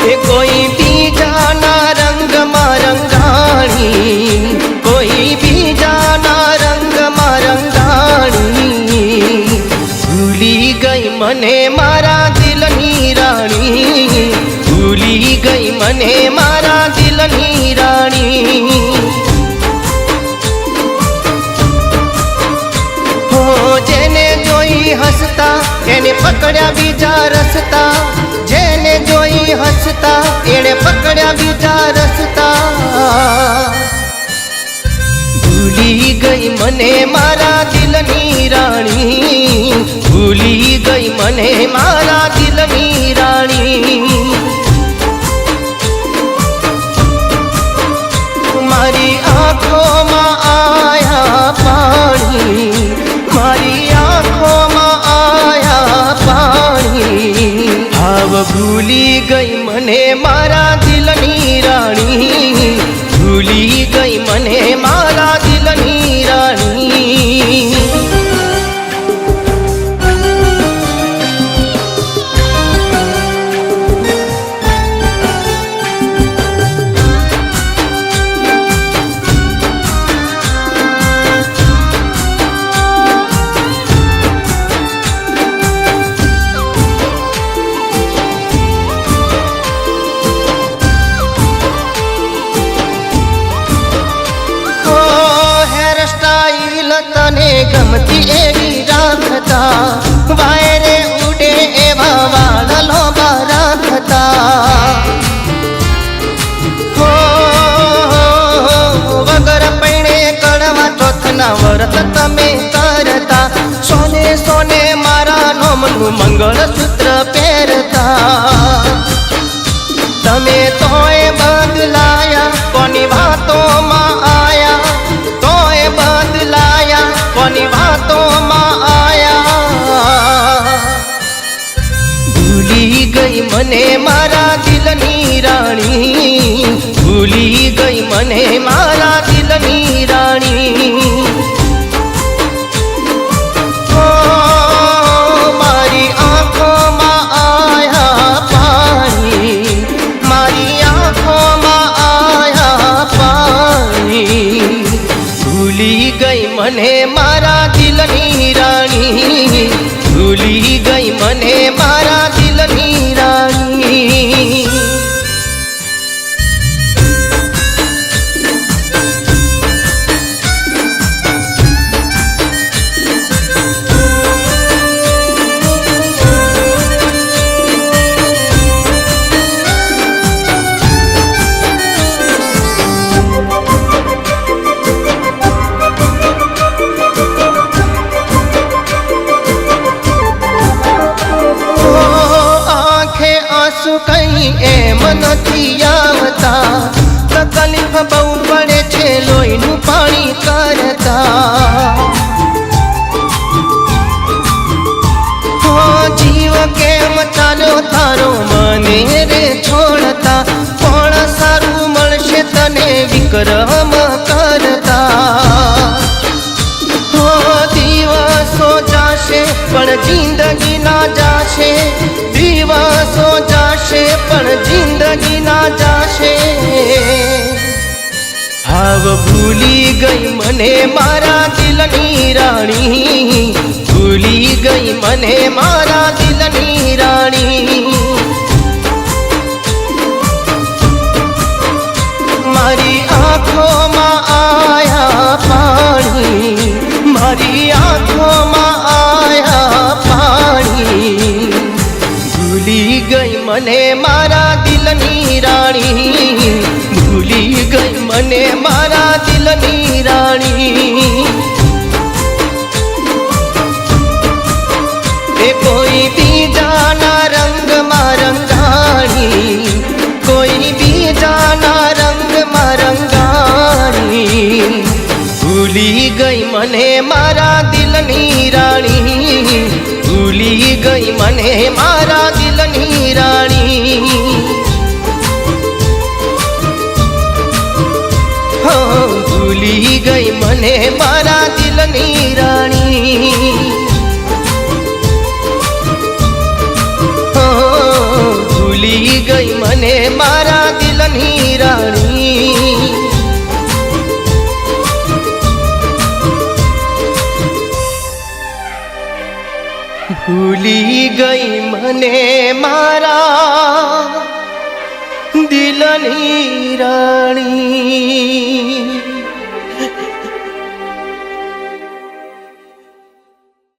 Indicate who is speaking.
Speaker 1: कोई बीजाना रंग रंगाणी, कोई बीजाना रंग रंगाणी। भूली गई मने मारा दिलनी राणी, भूली गई मने मारा दिलनी राणी। हो जेने जोई हसता एने पकड़या बीजा रसता, जेने जोई हसता एने पकड़या बीजा रसता। भूली गई मने मारा दिलनी राणी, भूली गई मने मारा दिलनी राणी। मारी आँखों में आया पानी, मारी आँखों में आया पानी। आव भूली गई मने मारा दिलनी राणी, भूली गई मने मारा दिलनी राणी। तने गमती एवी राखता, वायरे उड़े एवा वाळलो राखता। हो वगर पैणे कड़वा चौथना व्रत तमे करता, सोने सोने मारा नोमनु मंगलसूत्र पहेरता। तमे तोय बदलाया कोनी वातों में आया, तोय बदलाया कोनी बातों में आया। भूली गई मने मारा दिलनी राणी, भूली गई मने मारा दिलनी राणी। ओ मारी आँखों में आया पानी, मारी आँखों में आया पानी। भूली गई मने मारा दिलनी राणी, भूली गई मने मारा दिलनी राणी। कहीं एम नथी आवता, तकलीफ बहु पड़े छे लोहीनु पाणी करता। हो जीव केम चालो थारो मने रे छोड़ता, पण सारू मळशे तने विक्रम करता। हो दिवसो जाशे पण जिंदगी ना जाशे, दिवसो जाशे पण जिंदगी ना जाशे। हाव भूली गई मने मारा दिलनी राणी, भूली गई मने मारा दिलनी राणी। मारी आँखों में आया पानी, मारी आँखों में आया पानी। भूली गई मने मारा दिलनी राणी, भूली गई मने मारा दिलनी राणी। ए कोई बीजाना रंग रंगाणी, कोई बीजाना रंग रंगाणी। भूली गई मने मारा दिलनी राणी, भूली गई मने मारा दिलनी राणी। हो भूली गई मने मारा दिलनी राणी। हो भूली गई मने રાણી. ભૂલી ગઈ મને મારા દિલની રાણી.